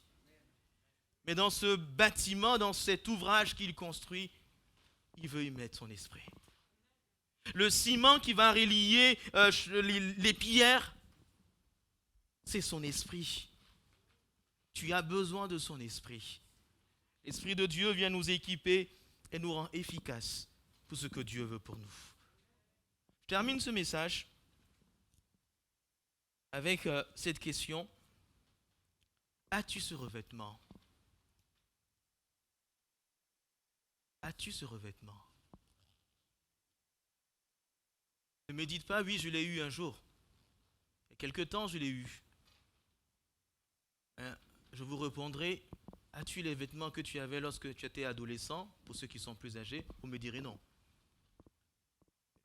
Mais dans ce bâtiment, dans cet ouvrage qu'il construit, il veut y mettre son esprit. Le ciment qui va relier les pierres, c'est son esprit. Tu as besoin de son esprit. L'Esprit de Dieu vient nous équiper et nous rend efficaces pour ce que Dieu veut pour nous. Je termine ce message avec cette question. As-tu ce revêtement? As-tu ce revêtement? Ne me dites pas, oui, je l'ai eu un jour. Il y a quelque temps, je l'ai eu. Je vous répondrai, as-tu les vêtements que tu avais lorsque tu étais adolescent? Pour ceux qui sont plus âgés, vous me direz non.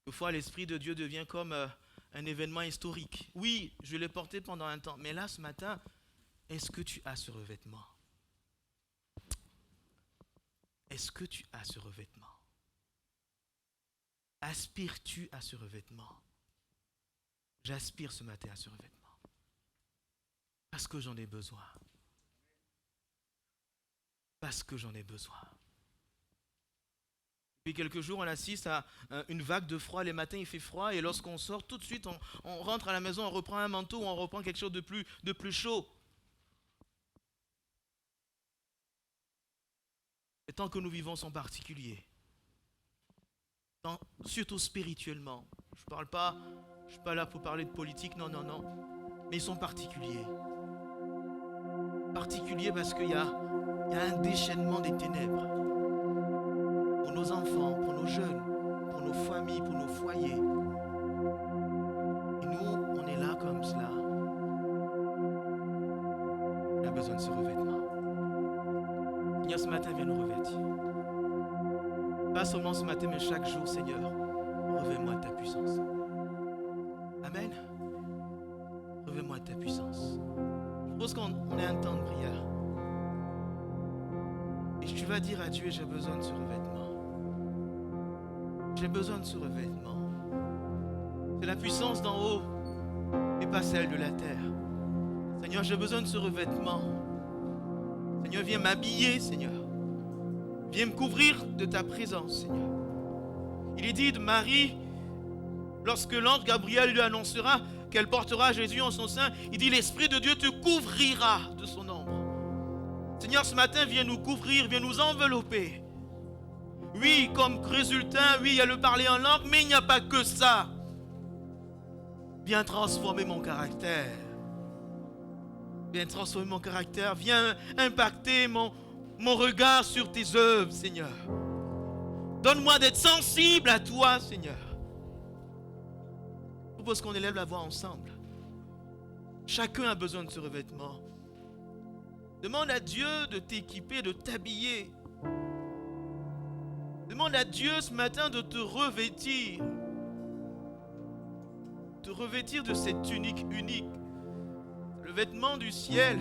Quelquefois, l'Esprit de Dieu devient comme un événement historique. Oui, je l'ai porté pendant un temps, mais là, ce matin, est-ce que tu as ce revêtement? Est-ce que tu as ce revêtement? Aspires-tu à ce revêtement? J'aspire ce matin à ce revêtement. Parce que j'en ai besoin. Parce que j'en ai besoin. Depuis quelques jours, on assiste à une vague de froid. Les matins, il fait froid. Et lorsqu'on sort, tout de suite, on rentre à la maison, on reprend un manteau ou on reprend quelque chose de plus chaud. Les temps que nous vivons sont particuliers. Surtout spirituellement. Je ne suis pas là pour parler de politique, non. Mais ils sont particuliers. Particuliers parce qu'il y a un déchaînement des ténèbres. Pour nos enfants, pour nos jeunes, pour nos familles, pour nos foyers. Et nous, on est là comme cela. On a besoin de ce revêtement. Seigneur, ce matin, viens nous revêtir. Pas seulement ce matin, mais chaque jour, Seigneur, revêt-moi de ta puissance. Amen. Revêt-moi de ta puissance. Je pense qu'on est un temps de prière. Et tu vas dire à Dieu, j'ai besoin de ce revêtement. J'ai besoin de ce revêtement. C'est la puissance d'en haut et pas celle de la terre. Seigneur, j'ai besoin de ce revêtement. Seigneur, viens m'habiller, Seigneur. Viens me couvrir de ta présence, Seigneur. Il est dit de Marie, lorsque l'ange Gabriel lui annoncera qu'elle portera Jésus en son sein, il dit, l'Esprit de Dieu te couvrira de son ombre. Seigneur, ce matin, viens nous couvrir, viens nous envelopper. Oui, comme résultat, oui, il y a le parler en langue, mais il n'y a pas que ça. Viens transformer mon caractère. Viens transformer mon caractère. Viens impacter mon regard sur tes œuvres, Seigneur. Donne-moi d'être sensible à toi, Seigneur. Je propose qu'on élève la voix ensemble. Chacun a besoin de ce revêtement. Demande à Dieu de t'équiper, de t'habiller. Demande à Dieu ce matin de te revêtir. Te revêtir de cette tunique unique. Le vêtement du ciel.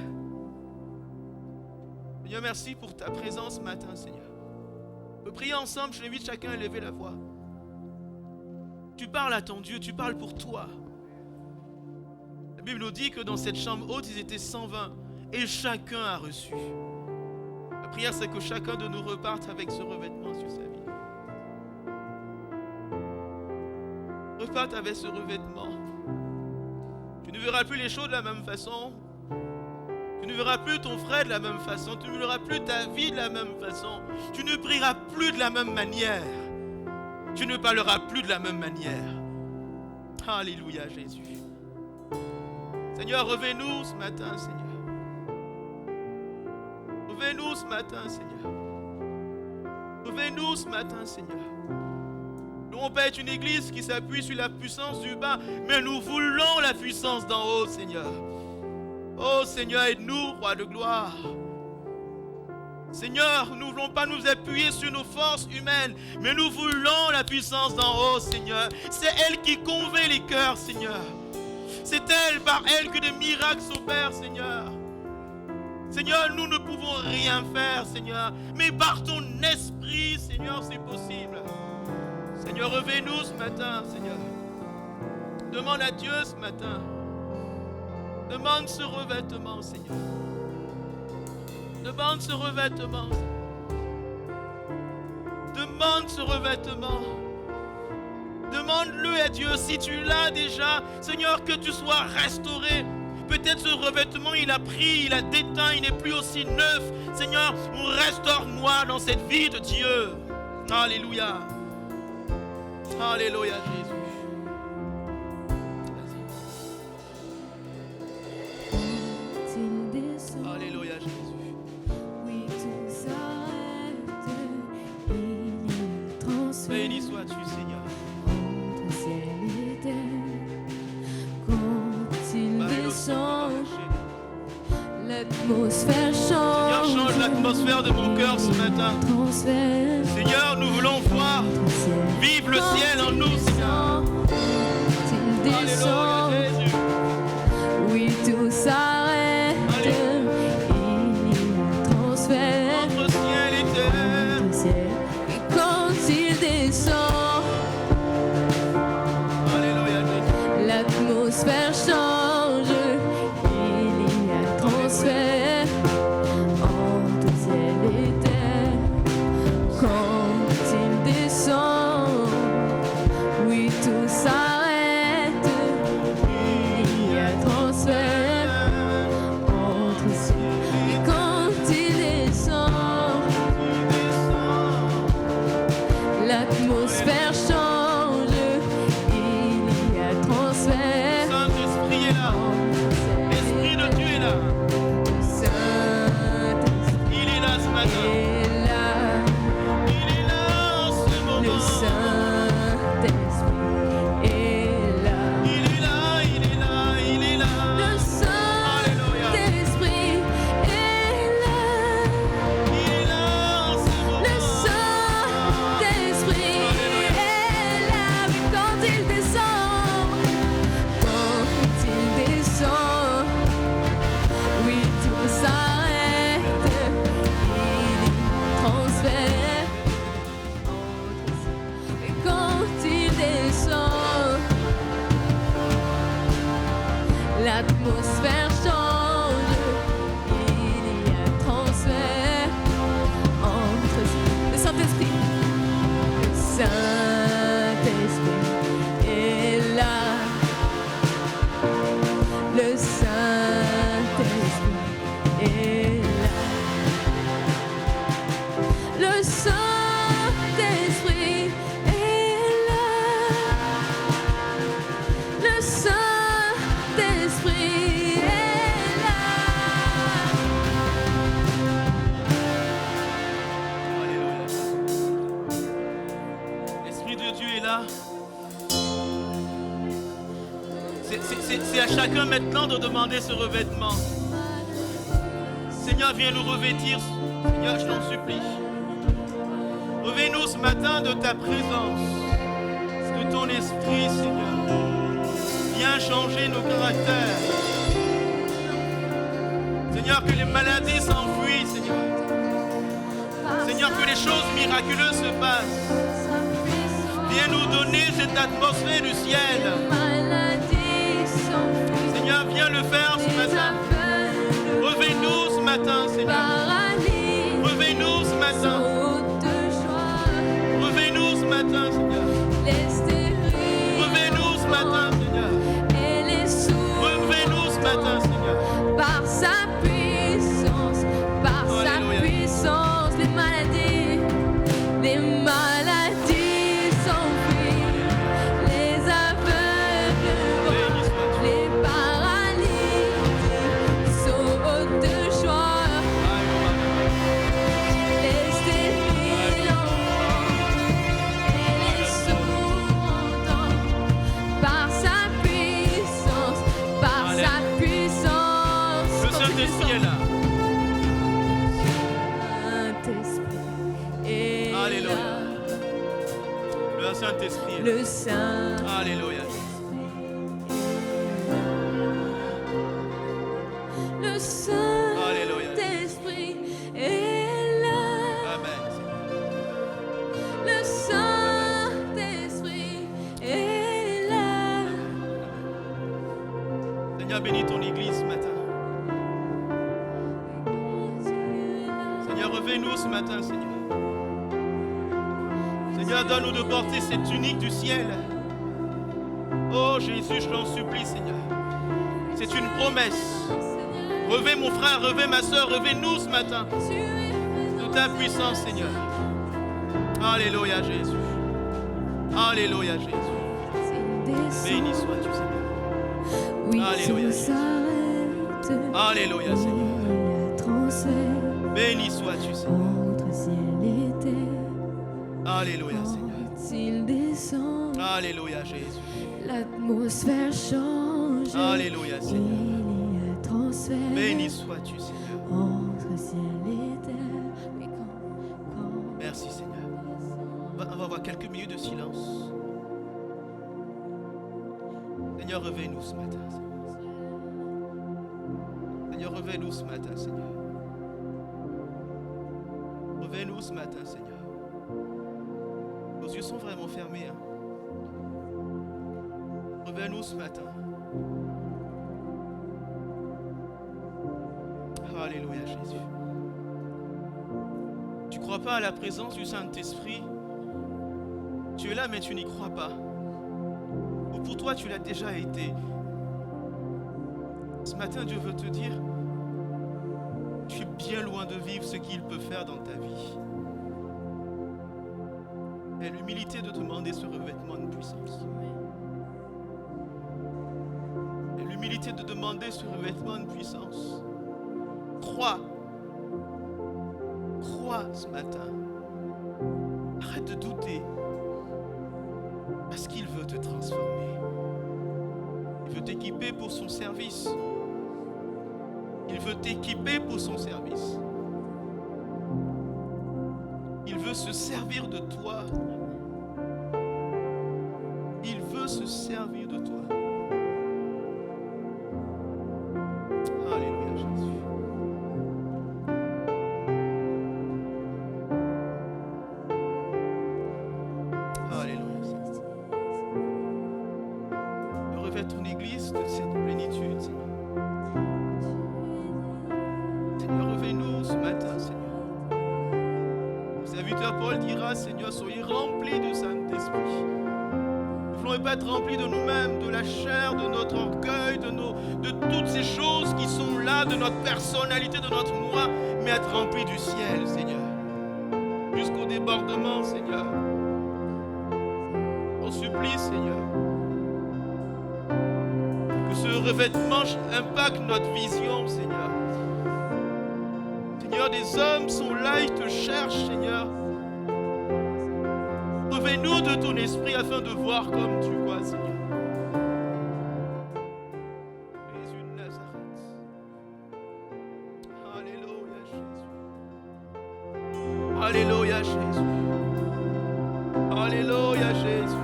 Seigneur, merci pour ta présence ce matin, Seigneur. On peut prier ensemble, je l'invite chacun à élever la voix. Tu parles à ton Dieu, tu parles pour toi. La Bible nous dit que dans cette chambre haute, ils étaient 120 et chacun a reçu. La prière, c'est que chacun de nous reparte avec ce revêtement sur sa vie. Reparte avec ce revêtement. Tu ne verras plus les choses de la même façon. Tu ne verras plus ton frère de la même façon. Tu ne verras plus ta vie de la même façon. Tu ne prieras plus de la même manière. Tu ne parleras plus de la même manière. Alléluia, Jésus. Seigneur, reviens-nous ce matin, Seigneur. Reviens-nous ce matin, Seigneur. Reviens-nous ce matin, Seigneur. Nous, on peut être une église qui s'appuie sur la puissance du bas, mais nous voulons la puissance d'en haut, Seigneur. Oh Seigneur, aide-nous, roi de gloire. Seigneur, nous ne voulons pas nous appuyer sur nos forces humaines, mais nous voulons la puissance d'en haut, Seigneur. C'est elle qui convainc les cœurs, Seigneur. C'est elle, par elle, que des miracles s'opèrent, Seigneur. Seigneur, nous ne pouvons rien faire, Seigneur, mais par ton esprit, Seigneur, c'est possible. Seigneur, reviens-nous ce matin, Seigneur. Demande à Dieu ce matin. Demande ce revêtement, Seigneur. Demande ce revêtement. Demande ce revêtement. Demande-le à Dieu si tu l'as déjà. Seigneur, que tu sois restauré. Peut-être ce revêtement, il a pris, il a déteint, il n'est plus aussi neuf. Seigneur, restaure-moi dans cette vie de Dieu. Alléluia. Alléluia, Jésus. Alléluia, Jésus. Oui, tout s'arrête. Il transfère. Béni sois-tu, Seigneur. Entre ciel et terre. Quand il descend, l'atmosphère Seigneur, change. change l'atmosphère de mon cœur ce matin. Transfert. Seigneur, nous voulons voir. Vive le ciel en nous, Seigneur. Il descend. Alléluia, Jésus. Oui, tout s'arrête. Il transfère. Entre ciel et terre. Et quand il descend, Alléluia, Jésus. l'atmosphère change. Il y a transfert entre ciel et terre. Quand il descend, oui, tout s'arrête. Il y a transfert entre ciel. Et quand il descend, l'atmosphère change. Il y a transfert. Saint-Esprit est là. L'Esprit de Dieu est là. Saint-Esprit Il est là ce matin. est là. Il est là en ce Le moment. Saint-Esprit est là. Il est là, il est là, il est là. Le Saint-Esprit est là. Il est là en ce moment. Le Saint-Esprit est là. Mais quand il descend, oui, tout s'arrête. Il transfère. Et quand il descend, l'atmosphère change. Il y a transfert entre le Saint-Esprit. Le Saint-Esprit est là. Le Saint-Esprit est là. Le Saint-Esprit est là. Le Saint-Esprit est là. Alléluia. L'Esprit de Dieu est là. C'est à chacun maintenant de demander ce revêtement. Seigneur, viens nous revêtir. Seigneur, je t'en supplie. Reviens-nous ce matin de ta présence, de ton esprit, Seigneur. Viens changer nos caractères. Seigneur, que les maladies s'enfuient, Seigneur. Seigneur, que les choses miraculeuses se passent. Viens nous donner cette atmosphère du ciel. Seigneur, viens le faire ce matin. Reviens-nous ce matin, Seigneur. Reviens-nous ce matin. Reviens-nous ce matin, Seigneur. Reviens-nous ce matin, Seigneur. Reviens-nous ce matin, Seigneur. Par sa puissance, les maladies s'enfuient, les aveugles Le Saint-Esprit est là. le Saint. Alléluia. Le Alléluia. Saint-Esprit est là. Amen. Le Saint-Esprit est là. Seigneur, bénis ton Église ce matin. Seigneur, reviens-nous ce matin, Seigneur. Seigneur, donne-nous de porter cette tunique du ciel. Oh Jésus, je t'en supplie, Seigneur. C'est une promesse. Reviens mon frère, reviens ma soeur, reviens-nous ce matin. De ta puissance, Seigneur. Alléluia, Jésus. Alléluia, Jésus. Béni sois-tu, Seigneur. Oui, Alléluia, tout Jésus. s'arrête. Alléluia, Seigneur. Il y a transfert Béni sois-tu, Seigneur. entre ciel et terre. Alléluia, Seigneur. Quand il descend, Alléluia, Jésus. l'atmosphère change. Alléluia, Seigneur. Il y a transfert Béni sois-tu, Seigneur. entre ciel et terre. Oui, quand Merci, Seigneur. On va avoir quelques minutes de silence. Seigneur, reviens-nous ce matin. Seigneur, reviens-nous ce matin, Seigneur. Reviens-nous ce matin, Seigneur. Nos yeux sont vraiment fermés. Reviens-nous ce matin. Alléluia, Jésus. Tu ne crois pas à la présence du Saint-Esprit? Tu es là, mais tu n'y crois pas. Ou pour toi, tu l'as déjà été. Ce matin, Dieu veut te dire, tu es bien loin de vivre ce qu'il peut faire dans ta vie. Et l'humilité de demander ce revêtement de puissance. Et l'humilité de demander ce revêtement de puissance. Crois. Crois ce matin. Arrête de douter. Parce qu'il veut te transformer. Il veut t'équiper pour son service. Il veut t'équiper pour son service. Il veut se servir de toi. Il veut se servir de toi. Alléluia, Jésus. Alléluia, Seigneur. Revêt ton Église de cette plénitude, Seigneur. Seigneur, reviens-nous ce matin, Seigneur. Le serviteur Paul dira, Seigneur, soyez remplis du Saint-Esprit. Ne voulons pas être remplis de nous-mêmes, de la chair, de notre orgueil, de toutes ces choses qui sont là, de notre personnalité, de notre moi, mais être remplis du ciel, Seigneur. Jusqu'au débordement, Seigneur. On supplie, Seigneur, que ce revêtement impacte notre vision, Seigneur. Seigneur, des hommes sont là, ils te cherchent, Seigneur. Revêt-nous de ton esprit afin de voir comme tu vois, Seigneur. Jésus de Nazareth. Alléluia, Jésus. Alléluia, Jésus. Alléluia, Jésus.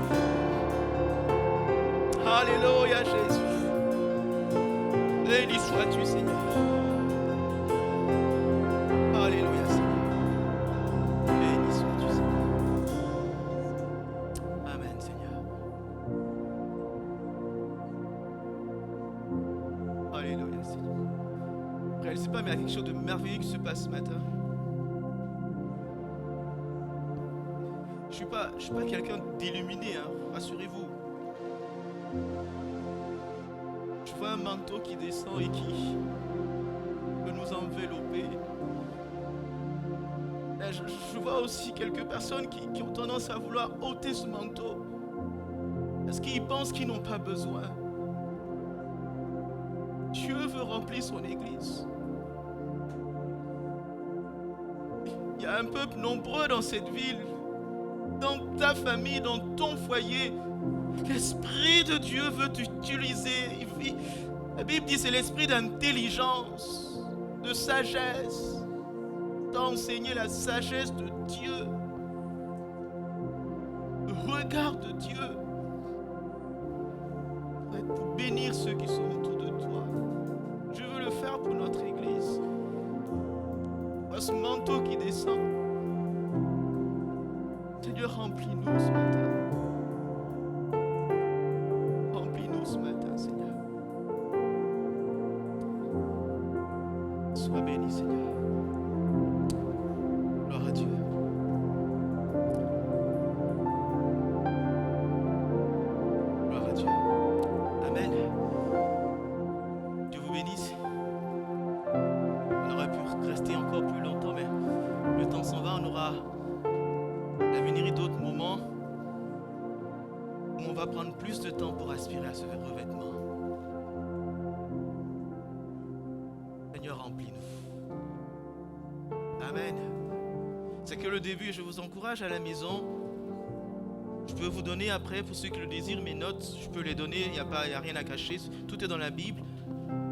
Alléluia, Jésus. Béni sois-tu, Seigneur. Alléluia, Seigneur. Béni sois-tu, Seigneur. Amen, Seigneur. Alléluia, Seigneur. Je ne réalise pas, mais il y a quelque chose de merveilleux qui se passe ce matin. Je suis pas quelqu'un d'illuminé, hein, rassurez-vous. Je vois un manteau qui descend et qui peut nous envelopper. Et je vois aussi quelques personnes qui ont tendance à vouloir ôter ce manteau parce qu'ils pensent qu'ils n'ont pas besoin. Dieu veut remplir son Église. Il y a un peuple nombreux dans cette ville, dans ta famille, dans ton foyer. L'Esprit de Dieu veut t'utiliser. La Bible dit que c'est l'esprit d'intelligence, de sagesse, d'enseigner la sagesse de Dieu, de regard de Dieu doit être pour bénir ceux qui sont autour de toi. Je veux le faire pour notre Église. Vois ce manteau qui descend. Seigneur, remplis-nous ce matin. Remplis-nous ce matin, Seigneur. Sois béni, Seigneur. Gloire à Dieu. Gloire à Dieu. Amen. Dieu vous bénisse. On aurait pu rester encore plus longtemps, mais le temps s'en va. On aura l'avenir d'autres moments où on va prendre plus de temps pour aspirer à ce revêtement. Seigneur, remplis-nous. Amen. C'est que le début, je vous encourage à la maison. Je peux vous donner après, pour ceux qui le désirent, mes notes. Je peux les donner, il n'y a rien à cacher. Tout est dans la Bible.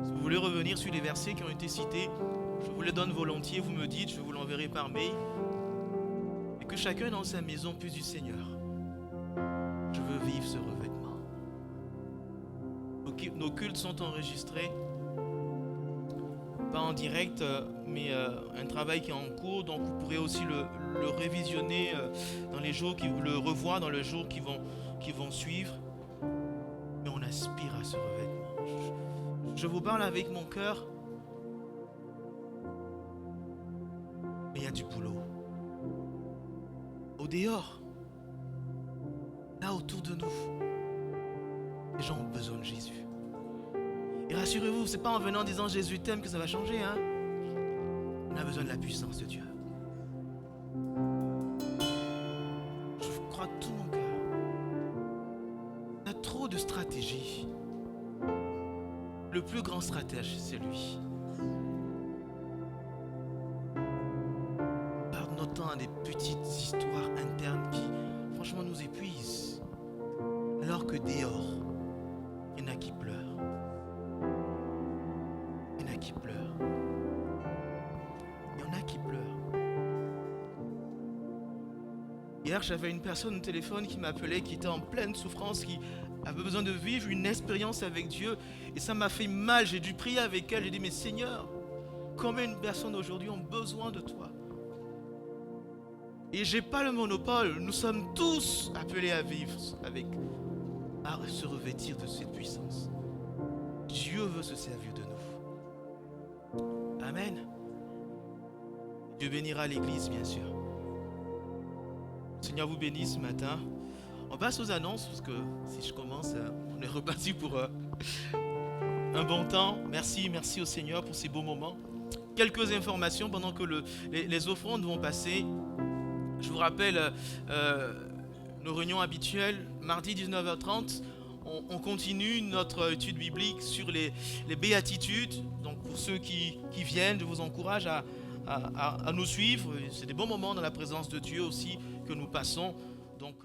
Si vous voulez revenir sur les versets qui ont été cités, je vous les donne volontiers. Vous me dites, je vous l'enverrai par mail. Et que chacun dans sa maison puisse dire, Seigneur, je veux vivre ce revêtement. Nos cultes sont enregistrés. Pas en direct, mais un travail qui est en cours, donc vous pourrez aussi le révisionner dans les jours le revoir dans les jours qui vont suivre. Mais on aspire à ce revêtement. Je vous parle avec mon cœur, mais il y a du boulot. Au dehors, là autour de nous, les gens ont besoin de Jésus. Et rassurez-vous, c'est pas en venant en disant Jésus t'aime que ça va changer, hein. On a besoin de la puissance de Dieu. Je crois de tout mon cœur. On a trop de stratégies. Le plus grand stratège, c'est lui. On perd notre temps à des petites histoires internes qui, franchement, nous épuisent. Alors que dehors, il y en a qui pleurent. Il y en a qui pleurent. Il y en a qui pleurent. Hier, j'avais une personne au téléphone qui m'appelait, qui était en pleine souffrance, qui avait besoin de vivre une expérience avec Dieu. Et ça m'a fait mal. J'ai dû prier avec elle. J'ai dit, mais Seigneur, combien de personnes aujourd'hui ont besoin de toi? Et j'ai pas le monopole. Nous sommes tous appelés à vivre à se revêtir de cette puissance. Dieu veut se servir de nous. Amen. Dieu bénira l'Église, bien sûr. Seigneur vous bénisse ce matin. On passe aux annonces, parce que si je commence, on est reparti pour un bon temps. Merci au Seigneur pour ces beaux moments. Quelques informations pendant que les offrandes vont passer. Je vous rappelle nos réunions habituelles, mardi 19h30. On continue notre étude biblique sur les béatitudes. Donc pour ceux qui viennent, je vous encourage à nous suivre. C'est des bons moments dans la présence de Dieu aussi que nous passons. Donc